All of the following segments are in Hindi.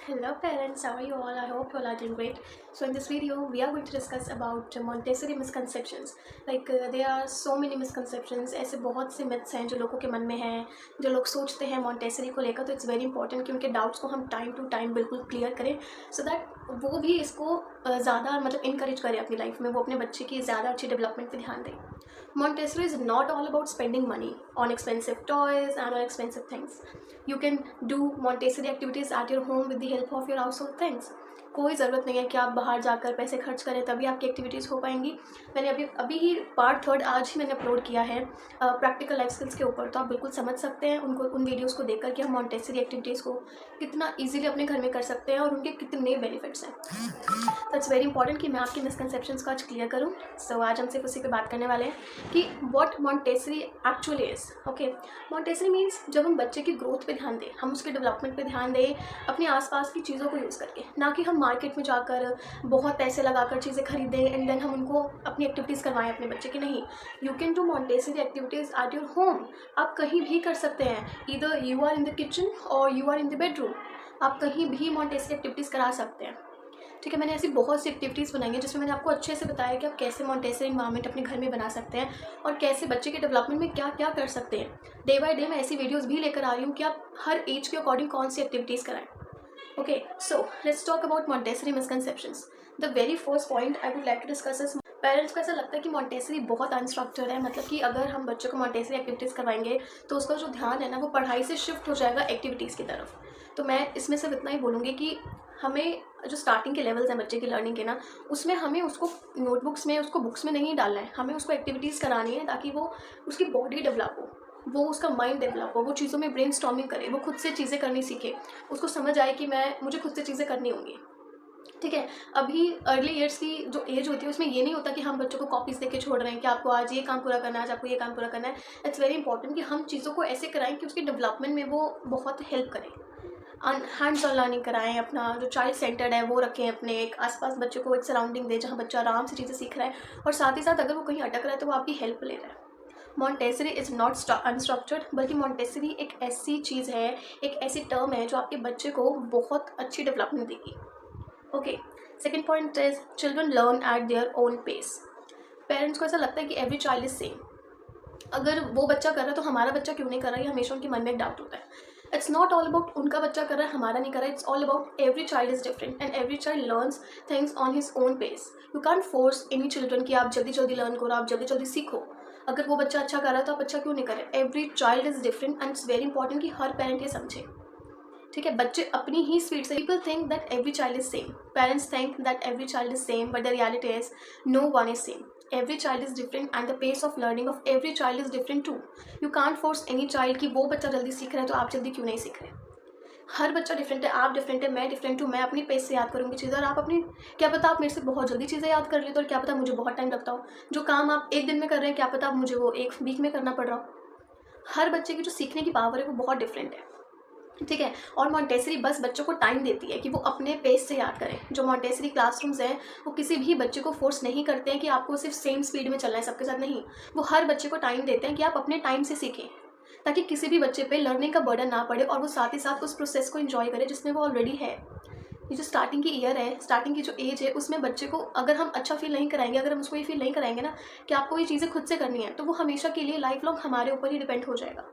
Hello parents, how are you all? I hope you all are doing great. So in this video, we are going to discuss about Montessori misconceptions. There are so many misconceptions. ऐसे बहुत से myths हैं जो लोगों के मन में हैं, जो लोग सोचते हैं Montessori को लेकर. तो it's very important कि उनके doubts को हम time to time बिल्कुल clear करें, so that वो भी इसको ज़्यादा मतलब encourage करें अपनी life में, वो अपने बच्चे की ज़्यादा अच्छी development पे ध्यान दें. Montessori is not all about spending money on expensive toys and on expensive things. You can do Montessori activities at your home with the help of your household things. कोई ज़रूरत नहीं है कि आप बाहर जाकर पैसे खर्च करें तभी आपकी एक्टिविटीज़ हो पाएंगी. मैंने अभी अभी ही पार्ट 3 आज ही मैंने अपलोड किया है प्रैक्टिकल लाइफ स्किल्स के ऊपर, तो आप बिल्कुल समझ सकते हैं उनको, उन वीडियोस को देखकर कि हम मॉन्टेसरी एक्टिविटीज़ को कितना इजीली अपने घर में कर सकते हैं और उनके कितने बेनिफिट्स हैं. तो इट्स वेरी इंपॉर्टेंट कि मैं आपके मिसकंसेप्शंस को आज क्लियर करूँ. सो आज हम सिर्फ उसी पे बात करने वाले हैं कि what Montessori actually is. Okay, Montessori means जब हम बच्चे की ग्रोथ पे ध्यान दें, हम उसके डेवलपमेंट पे ध्यान दें अपने आसपास की चीज़ों को यूज़ करके, ना कि हम मार्केट में जाकर बहुत पैसे लगाकर चीज़ें खरीदें एंड देन हम उनको अपनी एक्टिविटीज़ करवाएं अपने बच्चे की. नहीं, you can do Montessori activities at your home. आप कहीं भी कर सकते हैं, either you are in the kitchen और you are in the bedroom. आप कहीं भी मॉन्टेसरी एक्टिविटीज़ करा सकते हैं. ठीक है, मैंने ऐसी बहुत सी एक्टिविटीज़ बनाई हैं जिसमें मैंने आपको अच्छे से बताया कि आप कैसे मॉन्टेसरी इन्वायरमेंट अपने घर में बना सकते हैं और कैसे बच्चे के डेवलपमेंट में क्या क्या कर सकते हैं. डे बाय डे मैं ऐसी वीडियोस भी लेकर आ रही हूँ कि आप हर एज के अकॉर्डिंग कौन सी एक्टिविटीज़ कराएं. Okay, so let's talk about Montessori misconceptions. The very first point I would like to discuss is, parents को ऐसा लगता है कि मॉन्टेसरी बहुत अनस्ट्रक्चर्ड है, मतलब कि अगर हम बच्चों को मॉन्टेसरी एक्टिविटीज़ करवाएंगे तो उसका जो ध्यान है ना वो पढ़ाई से शिफ्ट हो जाएगा एक्टिविटीज़ की तरफ. तो मैं इसमें सिर्फ इतना ही बोलूँगी कि हमें जो स्टार्टिंग के लेवल्स हैं बच्चे की लर्निंग के ना, उसमें हमें उसको नोटबुक्स में, उसको बुक्स में नहीं डालना है. हमें उसको एक्टिविटीज़ करानी है ताकि वो उसकी बॉडी डेवलप हो, वो उसका माइंड डेवलप हो, वो चीज़ों में ब्रेनस्टॉर्मिंग करे, वो खुद से चीज़ें करनी सीखे, उसको समझ आए कि मुझे खुद से चीज़ें करनी होंगी. ठीक है, अभी अर्ली ईयर्स की जो एज होती है उसमें ये नहीं होता कि हम बच्चों को कॉपीज़ देके छोड़ रहे हैं कि आपको आज ये काम पूरा करना है, आज आपको ये काम पूरा करना है. इट्स वेरी इंपॉर्टेंट कि हम चीज़ों को ऐसे कराएं कि उसके डेवलपमेंट में वो बहुत हेल्प करें. हैंड्स ऑन लर्निंग कराएं, अपना जो चाइल्ड सेंटर्ड है वो रखें, अपने एक आसपास बच्चे को एक सराउंडिंग दें जहाँ बच्चा आराम से चीज़ें सीख रहा है और साथ ही साथ अगर वो कहीं अटक रहा है तो वो आपकी हेल्प ले रहा है. मॉन्टेसरी इज़ नॉट अनस्ट्रक्चर्ड, बल्कि मॉन्टेसरी एक ऐसी चीज़ है, एक ऐसी टर्म है जो आपके बच्चे को बहुत अच्छी डेवलपमेंट देगी. Okay, second point is children learn at their own pace. Parents को ऐसा लगता है कि एवरी चाइल्ड इज सेम. अगर वो बच्चा कर रहा है तो हमारा बच्चा क्यों नहीं कर रहा है, ये हमेशा उनके मन में एक डाउट होता है. इट्स नॉट ऑल अबाउट उनका बच्चा कर रहा है हमारा नहीं कर रहा है. It's all about every child is different and every child learns things on his own pace. You can't force any children कि आप जल्दी जल्दी लर्न करो, आप जल्दी जल्दी सीखो. अगर वो बच्चा अच्छा कर रहा है तो आप अच्छा क्यों नहीं कर रहे. Every child is different and it's very important कि हर पेरेंट ये समझे. ठीक है, बच्चे अपनी ही स्पीड से, people think that every child is same, parents think that every child is same, but the reality is no one is same. Every child is different and the pace of learning of every child is different too. You can't force any child कि वो बच्चा जल्दी सीख रहा है तो आप जल्दी क्यों नहीं सीख रहे. हर बच्चा डिफरेंट है, आप डिफरेंट है, मैं डिफरेंट हूँ. मैं अपनी पेस से याद करूँगी चीज़ें और आप अपनी, क्या पता आप मेरे से बहुत जल्दी चीज़ें याद कर लेते हो और क्या पता मुझे बहुत टाइम लगता हो. जो काम आप एक दिन में कर रहे हैं क्या पता आप मुझे वो एक वीक में करना पड़ रहा हो. हर बच्चे की जो सीखने की पावर है वो बहुत डिफरेंट है. ठीक है, और मॉन्टेसरी बस बच्चों को टाइम देती है कि वो अपने पेस से याद करें. जो मॉन्टेसरी क्लासरूम्स हैं वो किसी भी बच्चे को फोर्स नहीं करते हैं कि आपको सिर्फ सेम स्पीड में चलना है सबके साथ. नहीं, वो हर बच्चे को टाइम देते हैं कि आप अपने टाइम से सीखें ताकि किसी भी बच्चे पे लर्निंग का बर्डन ना पड़े और वो साथ ही साथ उस प्रोसेस को एंजॉय करे जिसमें वो ऑलरेडी है. ये जो स्टार्टिंग की ईयर है, स्टार्टिंग की जो एज है, उसमें बच्चे को अगर हम अच्छा फील नहीं कराएंगे, अगर हम उसको ये फील नहीं कराएंगे ना कि आपको ये चीज़ें खुद से करनी है, तो वो हमेशा के लिए लाइफ लॉन्ग हमारे ऊपर ही डिपेंड हो जाएगा.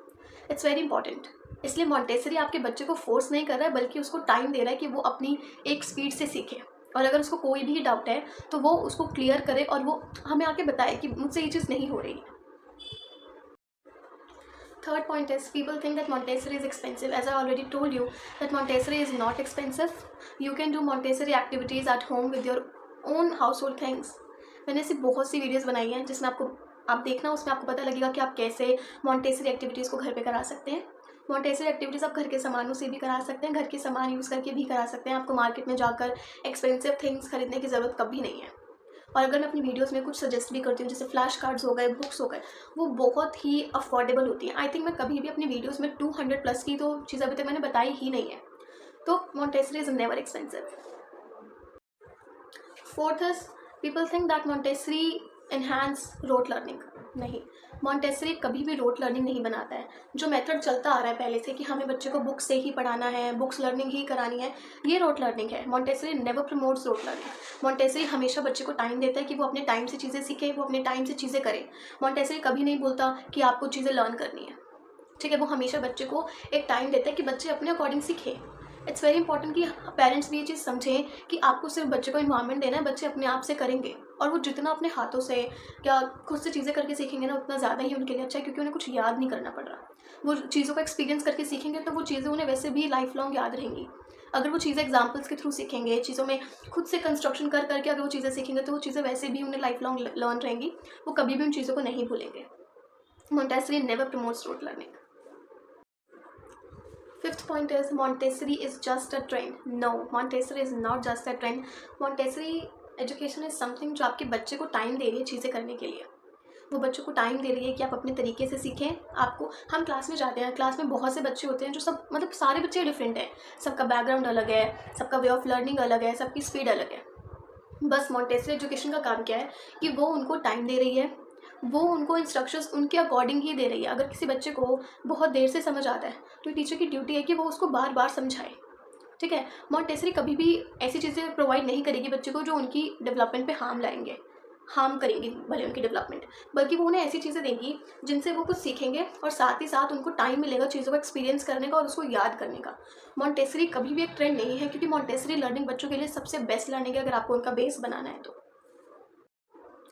It's very important. इसलिए मॉन्टेसरी आपके बच्चे को फोर्स नहीं कर रहा है बल्कि उसको टाइम दे रहा है कि वो अपनी एक स्पीड से सीखे. और अगर उसको कोई भी डाउट है तो वो उसको क्लियर करे और वो हमें आके बताए कि मुझसे ये चीज़ नहीं हो रही है. Third point is people think that Montessori is expensive. As I already told you that Montessori is not expensive. You can do Montessori activities at home with your own household things. मैंने ऐसी बहुत सी वीडियोस बनाई हैं जिसमें आप देखना, उसमें आपको पता लगेगा कि आप कैसे मॉन्टेसरी एक्टिविटीज़ को घर पे करा सकते हैं. मॉन्टेसरी एक्टिविटीज़ आप घर के सामानों से भी करा सकते हैं, घर के सामान यूज़ करके भी करा सकते हैं. आपको मार्केट में जाकर एक्सपेंसिव थिंग्स खरीदने की ज़रूरत कभी नहीं है. और अगर मैं अपनी वीडियोस में कुछ सजेस्ट भी करती हूँ जैसे फ्लैश कार्ड्स हो गए, बुक्स हो गए, वो बहुत ही अफोर्डेबल होती हैं. आई थिंक मैं कभी भी अपनी वीडियोस में 200 प्लस की तो चीज़ अभी तक मैंने बताई ही नहीं है. तो Montessori is never expensive. Fourth is people think that Montessori enhance rote learning. नहीं, मॉन्टेसरी कभी भी रोट लर्निंग नहीं बनाता है। जो मेथड चलता आ रहा है पहले से कि हमें बच्चे को बुक से ही पढ़ाना है, बुक्स लर्निंग ही करानी है, ये रोट लर्निंग है। Montessori never promotes rote learning. Montessori हमेशा बच्चे को टाइम देता है कि वो अपने टाइम से चीज़ें सीखे, वो अपने टाइम से चीज़ें करे। मॉन्टेसरी कभी नहीं बोलता कि आपको चीज़ें लर्न करनी है, ठीक है। वो हमेशा बच्चे को एक टाइम देता है कि बच्चे अपने अकॉर्डिंग सीखें। इट्स वेरी इंपॉर्टेंट कि पेरेंट्स भी ये चीज़ समझें कि आपको सिर्फ बच्चे को इन्वायरमेंट देना है, बच्चे अपने आप से करेंगे और वो जितना अपने हाथों से या खुद से चीज़ें करके सीखेंगे ना, उतना ज़्यादा ही उनके लिए अच्छा है, क्योंकि उन्हें कुछ याद नहीं करना पड़ रहा। वो चीज़ों का एक्सपीरियंस करके सीखेंगे तो वो चीज़ें उन्हें वैसे भी लाइफ लॉन्ग याद रहेंगी। अगर वो चीज़ें एग्जाम्पल्स के थ्रू सीखेंगे, चीज़ों में खुद से कंस्ट्रक्शन कर करके अगर वो चीज़ें सीखेंगे तो वो चीज़ें वैसे भी उन्हें लाइफ लॉन्ग लर्न रहेंगी, वो कभी भी उन चीज़ों को नहीं भूलेंगे। Montessori never promotes rote learning. Fifth point is Montessori is just a trend. No, Montessori is not just a trend. Montessori education is something जो आपके बच्चे को टाइम दे रही है चीज़ें करने के लिए। वो बच्चों को टाइम दे रही है कि आप अपने तरीके से सीखें। आपको, हम क्लास में जाते हैं, क्लास में बहुत से बच्चे होते हैं जो सब, मतलब सारे बच्चे डिफरेंट हैं, सबका बैकग्राउंड अलग है, सबका वे ऑफ लर्निंग अलग है, सबकी स्पीड अलग है। बस मॉन्टेसरी एजुकेशन का काम क्या है कि वो उनको टाइम दे रही है, वो उनको इंस्ट्रक्शंस उनके अकॉर्डिंग ही दे रही है। अगर किसी बच्चे को बहुत देर से समझ आता है तो टीचर की ड्यूटी है कि वो उसको बार बार समझाए, ठीक है। मॉन्टेसरी कभी भी ऐसी चीज़ें प्रोवाइड नहीं करेगी बच्चे को जो उनकी डेवलपमेंट पे हार्म करेंगी भले उनकी डेवलपमेंट, बल्कि वो उन्हें ऐसी चीज़ें देंगी जिनसे वो कुछ सीखेंगे और साथ ही साथ उनको टाइम मिलेगा चीज़ों को एक्सपीरियंस करने का और उसको याद करने का। मॉन्टेसरी कभी भी एक ट्रेंड नहीं है, क्योंकि मॉन्टेसरी लर्निंग बच्चों के लिए सबसे बेस्ट लर्निंग है अगर आपको उनका बेस बनाना है तो।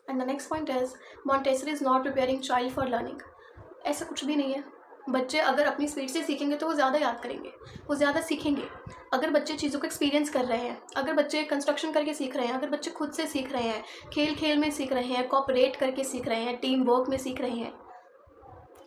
And the next point is Montessori is not preparing child for learning. ऐसा कुछ भी नहीं है। बच्चे अगर अपनी स्पीड से सीखेंगे तो वो ज़्यादा याद करेंगे, वो ज़्यादा सीखेंगे। अगर बच्चे चीज़ों को एक्सपीरियंस कर रहे हैं, अगर बच्चे कंस्ट्रक्शन करके सीख रहे हैं, अगर बच्चे खुद से सीख रहे हैं, खेल खेल में सीख रहे हैं, कोऑपरेट करके सीख रहे हैं, टीम वर्क में सीख रहे हैं,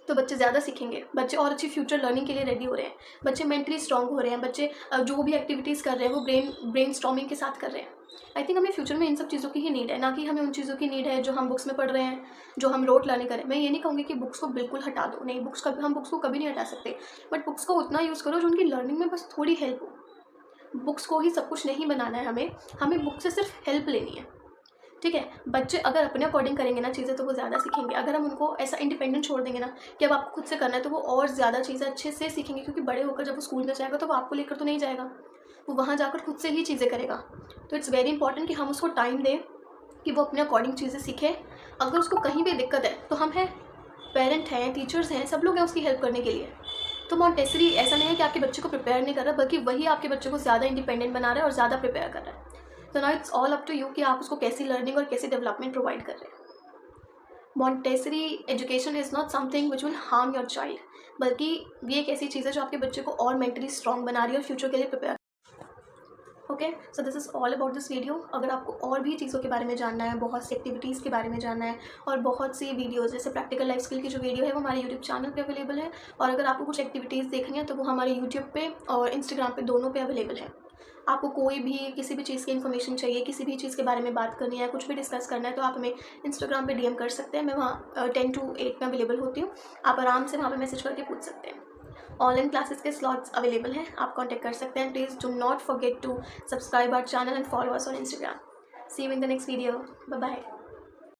तो बच्चे ज़्यादा सीखेंगे। बच्चे और अच्छी फ्यूचर लर्निंग के लिए रेडी हो रहे हैं, बच्चे मेंटली स्ट्रांग हो रहे हैं, बच्चे जो भी एक्टिविटीज़ कर रहे हैं वो ब्रेन स्टॉर्मिंग के साथ कर रहे हैं। आई थिंक हमें फ्यूचर में इन सब चीज़ों की ही नीड है, ना कि हमें उन चीज़ों की नीड है जो हम बुक्स में पढ़ रहे हैं, जो हम रोट लर्निंग करें। मैं ये नहीं कहूँगी कि बुक्स को बिल्कुल हटा दो, नहीं, हम बुक्स को कभी नहीं हटा सकते, बट बुक्स को उतना यूज़ करो जो उनकी लर्निंग में बस थोड़ी हेल्प हो। बुक्स को ही सब कुछ नहीं बनाना है, हमें बुक से सिर्फ हेल्प लेनी है, ठीक है। बच्चे अगर अपने अकॉर्डिंग करेंगे ना चीज़ें तो वो ज़्यादा सीखेंगे। अगर हम उनको ऐसा इंडिपेंडेंट छोड़ देंगे ना कि अब आपको खुद से करना है, तो वो और ज़्यादा चीज़ें अच्छे से सीखेंगे, क्योंकि बड़े होकर जब वो स्कूल में जाएगा तो वो आपको लेकर तो नहीं जाएगा, वो वहाँ जाकर खुद से ही चीज़ें करेगा। तो इट्स वेरी इंपॉर्टेंट कि हम उसको टाइम दें कि वो अपने अकॉर्डिंग चीज़ें सीखे। अगर उसको कहीं भी दिक्कत है तो हम हैं, पेरेंट हैं, टीचर्स हैं, सब लोग हैं उसकी हेल्प करने के लिए। तो मॉन्टेसरी ऐसा नहीं है कि आपके बच्चे को प्रिपेयर नहीं कर रहा, बल्कि वही आपके बच्चे को ज़्यादा इंडिपेंडेंट बना रहा है और ज़्यादा प्रिपेयर कर रहा है। तो now it's all up to you कि आप उसको कैसी लर्निंग और कैसी डेवलपमेंट प्रोवाइड कर रहे हैं। Montessori education is not something which will harm your child, बल्कि ये एक ऐसी चीज़ है जो आपके बच्चे को और मेंटली स्ट्रॉन्ग बना रही है और फ्यूचर के लिए prepare. Okay, so this is all about this video. अगर आपको और भी चीज़ों के बारे में जानना है, बहुत सी एक्टिविटीज़ के बारे में जानना है और बहुत सी वीडियोज़ जैसे प्रैक्टिकल लाइफ स्किल की जो वीडियो है वो हमारे यूट्यूब चैनल पे अवेलेबल है, और अगर आपको कुछ एक्टिविटीज़ देखनी है तो वो हमारे यूट्यूब पे और इंस्टाग्राम पे दोनों पे अवेलेबल है। आपको कोई भी किसी भी चीज़ की इन्फॉर्मेशन चाहिए, किसी भी चीज़ के बारे में बात करनी है, कुछ भी डिस्कस करना है, तो आप हमें इंस्टाग्राम पे DM कर सकते हैं। मैं वहाँ 10 to 8 में अवेलेबल होती हूँ, आप आराम से वहाँ पे मैसेज करके पूछ सकते हैं। ऑनलाइन क्लासेस के स्लॉट्स अवेलेबल हैं, आप कांटेक्ट कर सकते हैं। Please do not forget to subscribe our channel and follow us on Instagram. See you in the next video, bye bye.